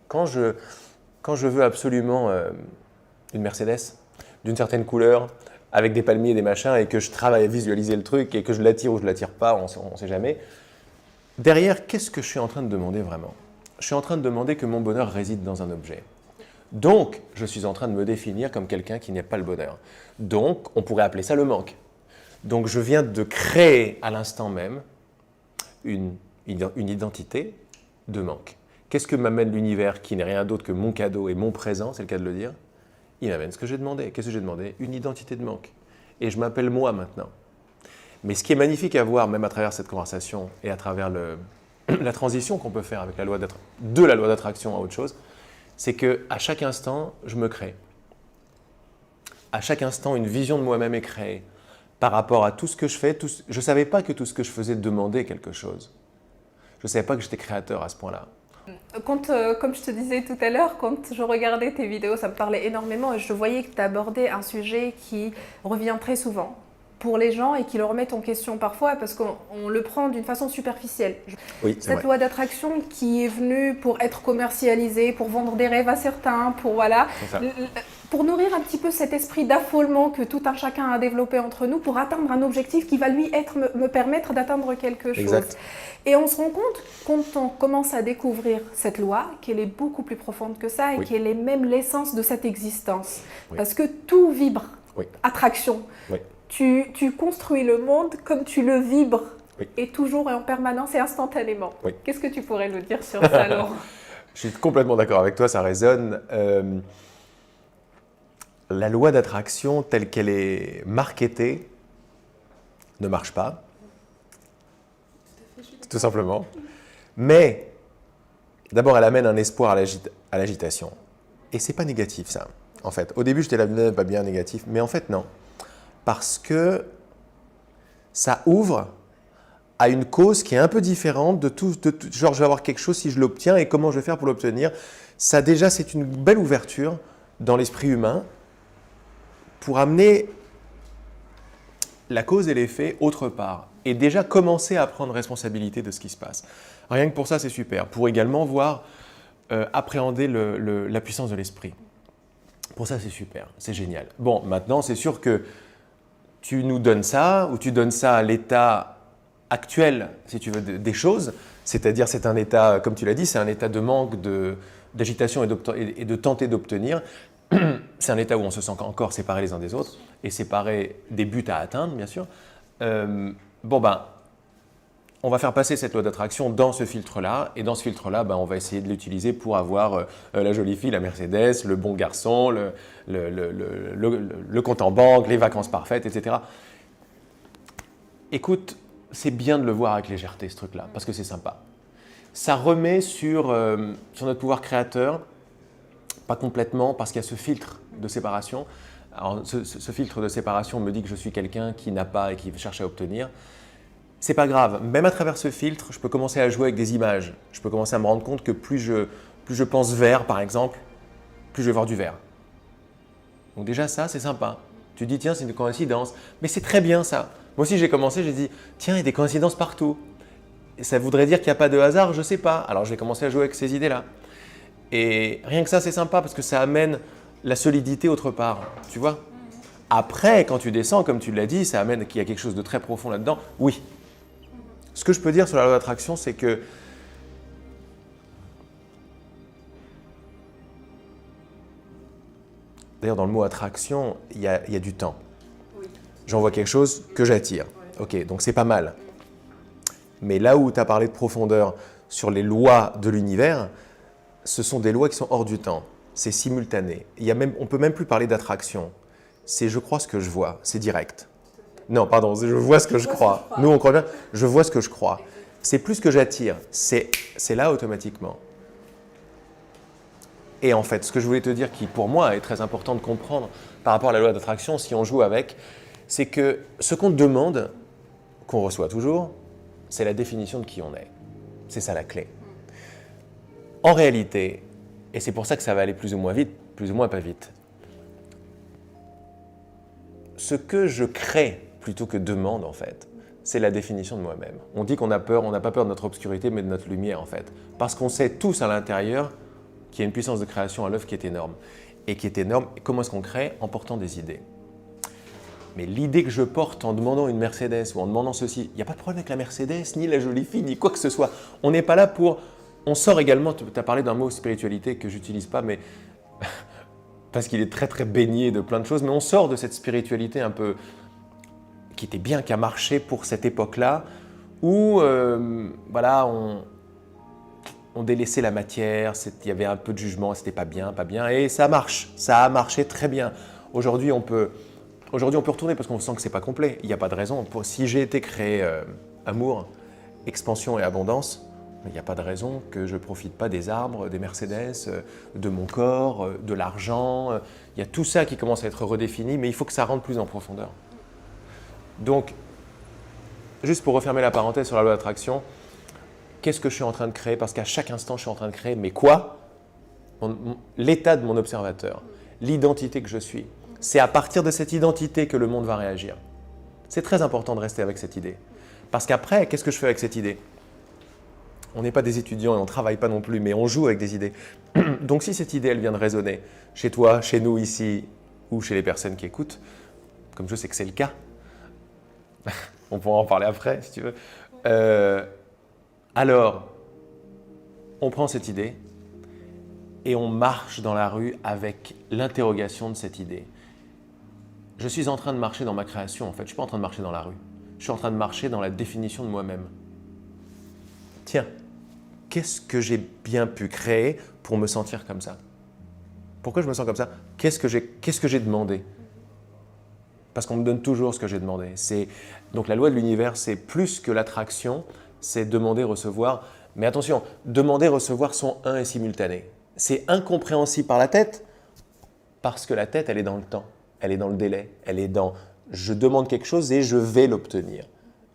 Quand je veux absolument une Mercedes d'une certaine couleur, avec des palmiers et des machins, et que je travaille à visualiser le truc, et que je l'attire ou je ne l'attire pas, on ne sait jamais. Derrière, qu'est-ce que je suis en train de demander vraiment? Je suis en train de demander que mon bonheur réside dans un objet. Donc, je suis en train de me définir comme quelqu'un qui n'a pas le bonheur. Donc, on pourrait appeler ça le manque. Donc, je viens de créer à l'instant même une identité de manque. Qu'est-ce que m'amène l'univers qui n'est rien d'autre que mon cadeau et mon présent, c'est le cas de le dire? Il m'amène ce que j'ai demandé. Qu'est-ce que j'ai demandé? Une identité de manque. Et je m'appelle moi maintenant. Mais ce qui est magnifique à voir, même à travers cette conversation et à travers la transition qu'on peut faire avec de la loi d'attraction à autre chose, c'est qu'à chaque instant, je me crée. À chaque instant, une vision de moi-même est créée par rapport à tout ce que je fais. Je ne savais pas que tout ce que je faisais demandait quelque chose. Je ne savais pas que j'étais créateur à ce point-là. Comme je te disais tout à l'heure, quand je regardais tes vidéos, ça me parlait énormément et je voyais que tu abordais un sujet qui revient très souvent pour les gens et qui le remettent en question parfois parce qu'on le prend d'une façon superficielle. Oui, cette loi d'attraction qui est venue pour être commercialisée, pour vendre des rêves à certains, pour nourrir un petit peu cet esprit d'affolement que tout un chacun a développé entre nous pour atteindre un objectif qui va lui me permettre d'atteindre quelque chose. Exact. Et on se rend compte, quand on commence à découvrir cette loi, qu'elle est beaucoup plus profonde que ça et qu'elle est même l'essence de cette existence. Parce que tout vibre. Attraction. Tu construis le monde comme tu le vibres. Et toujours et en permanence et instantanément. Qu'est-ce que tu pourrais nous dire sur ça, Laurent? Je suis complètement d'accord avec toi, ça résonne. La loi d'attraction telle qu'elle est marketée ne marche pas. Tout simplement. Mais d'abord, elle amène un espoir à l'agitation. Et c'est pas négatif, ça. En fait, au début, j'étais là, pas bien négatif, mais en fait, non. Parce que ça ouvre à une cause qui est un peu différente de tout. Genre, je vais avoir quelque chose si je l'obtiens et comment je vais faire pour l'obtenir. Ça, déjà, c'est une belle ouverture dans l'esprit humain pour amener la cause et l'effet autre part. Et déjà commencer à prendre responsabilité de ce qui se passe. Rien que pour ça, c'est super. Pour également voir, appréhender la puissance de l'esprit. Pour ça, c'est super, c'est génial. Bon, maintenant, c'est sûr que tu nous donnes ça, ou tu donnes ça à l'état actuel, si tu veux, des choses. C'est-à-dire, c'est un état, comme tu l'as dit, c'est un état de manque, d'agitation et de tenter d'obtenir. C'est un état où on se sent encore séparés les uns des autres, et séparés des buts à atteindre, bien sûr. On va faire passer cette loi d'attraction dans ce filtre-là, et dans ce filtre-là, on va essayer de l'utiliser pour avoir la jolie fille, la Mercedes, le bon garçon, le compte en banque, les vacances parfaites, etc. Écoute, c'est bien de le voir avec légèreté, ce truc-là, parce que c'est sympa. Ça remet sur notre pouvoir créateur, pas complètement, parce qu'il y a ce filtre de séparation. Alors, ce filtre de séparation me dit que je suis quelqu'un qui n'a pas et qui cherche à obtenir. C'est pas grave, même à travers ce filtre, je peux commencer à jouer avec des images. Je peux commencer à me rendre compte que plus je pense vert, par exemple, plus je vais voir du vert. Donc déjà ça, c'est sympa. Tu dis, tiens, c'est une coïncidence. Mais c'est très bien ça. Moi aussi, j'ai commencé, j'ai dit, tiens, il y a des coïncidences partout. Et ça voudrait dire qu'il n'y a pas de hasard, je ne sais pas. Alors, j'ai commencé à jouer avec ces idées-là. Et rien que ça, c'est sympa parce que ça amène la solidité autre part, tu vois. Après, quand tu descends, comme tu l'as dit, ça amène qu'il y a quelque chose de très profond là-dedans. Oui. Ce que je peux dire sur la loi d'attraction, c'est que d'ailleurs, dans le mot attraction, il y a du temps. J'envoie quelque chose que j'attire. Ok, donc c'est pas mal. Mais là où tu as parlé de profondeur sur les lois de l'univers, ce sont des lois qui sont hors du temps. C'est simultané. On ne peut même plus parler d'attraction. C'est je crois ce que je vois. C'est direct. Non, pardon, je vois ce que je crois. Nous, on croit bien, je vois ce que je crois. C'est plus ce que j'attire. C'est là automatiquement. Et en fait, ce que je voulais te dire, qui pour moi est très important de comprendre par rapport à la loi d'attraction, si on joue avec, c'est que ce qu'on demande, qu'on reçoit toujours, c'est la définition de qui on est. C'est ça la clé. En réalité, et c'est pour ça que ça va aller plus ou moins vite, plus ou moins pas vite, ce que je crée plutôt que demande en fait, c'est la définition de moi-même. On dit qu'on a peur, on n'a pas peur de notre obscurité mais de notre lumière en fait. Parce qu'on sait tous à l'intérieur qui a une puissance de création à l'œuvre qui est énorme. Et qui est énorme. Et comment est-ce qu'on crée? En portant des idées. Mais l'idée que je porte en demandant une Mercedes ou en demandant ceci, il n'y a pas de problème avec la Mercedes, ni la jolie fille, ni quoi que ce soit. On n'est pas là pour… On sort également, tu as parlé d'un mot spiritualité que j'utilise pas, mais parce qu'il est très très baigné de plein de choses, mais on sort de cette spiritualité un peu qui était bien, qui a marché pour cette époque-là, où voilà, on délaissait la matière, il y avait un peu de jugement, c'était pas bien, et ça marche, ça a marché très bien. Aujourd'hui, on peut retourner parce qu'on sent que c'est pas complet, il n'y a pas de raison. Si j'ai été créé amour, expansion et abondance, il n'y a pas de raison que je ne profite pas des arbres, des Mercedes, de mon corps, de l'argent. Il y a tout ça qui commence à être redéfini, mais il faut que ça rentre plus en profondeur. Donc, juste pour refermer la parenthèse sur la loi d'attraction, qu'est-ce que je suis en train de créer? Parce qu'à chaque instant, je suis en train de créer, mais quoi? L'état de mon observateur, l'identité que je suis. C'est à partir de cette identité que le monde va réagir. C'est très important de rester avec cette idée. Parce qu'après, qu'est-ce que je fais avec cette idée? On n'est pas des étudiants et on ne travaille pas non plus, mais on joue avec des idées. Donc si cette idée, elle vient de résonner chez toi, chez nous ici, ou chez les personnes qui écoutent, comme je sais que c'est le cas, on pourra en parler après si tu veux, alors on prend cette idée et on marche dans la rue avec l'interrogation de cette idée. Je suis en train de marcher dans ma création en fait, je ne suis pas en train de marcher dans la rue, je suis en train de marcher dans la définition de moi-même. Tiens, qu'est-ce que j'ai bien pu créer pour me sentir comme ça? Pourquoi je me sens comme ça? Qu'est-ce que j'ai demandé? Parce qu'on me donne toujours ce que j'ai demandé. Donc la loi de l'univers, c'est plus que l'attraction, c'est demander, recevoir. Mais attention, demander, recevoir sont un et simultanés. C'est incompréhensible par la tête, parce que la tête, elle est dans le temps, elle est dans le délai, elle est dans « je demande quelque chose et je vais l'obtenir ».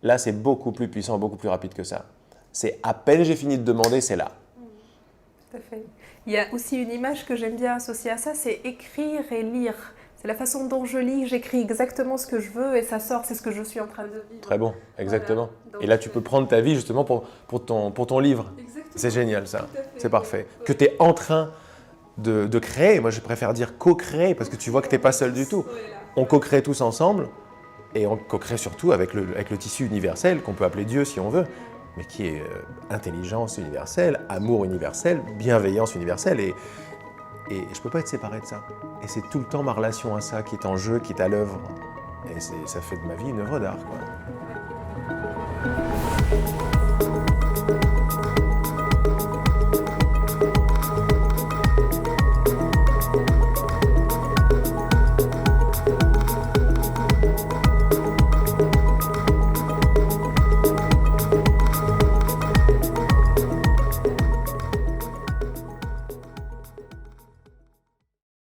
Là, c'est beaucoup plus puissant, beaucoup plus rapide que ça. C'est à peine j'ai fini de demander, c'est là. Tout à fait. Il y a aussi une image que j'aime bien associer à ça, c'est écrire et lire. C'est la façon dont je lis, j'écris exactement ce que je veux et ça sort, c'est ce que je suis en train de vivre. Très bon, exactement. Voilà. Donc, et là, tu peux prendre ta vie justement pour ton livre. C'est génial ça, c'est parfait. Que tu es en train de créer, moi je préfère dire co-créer parce que tu vois que tu n'es pas seul du tout. On co-crée tous ensemble et on co-crée surtout avec le tissu universel qu'on peut appeler Dieu si on veut, mais qui est intelligence universelle, amour universel, bienveillance universelle et je ne peux pas être séparé de ça. Et c'est tout le temps ma relation à ça qui est en jeu, qui est à l'œuvre. Et ça fait de ma vie une œuvre d'art, quoi.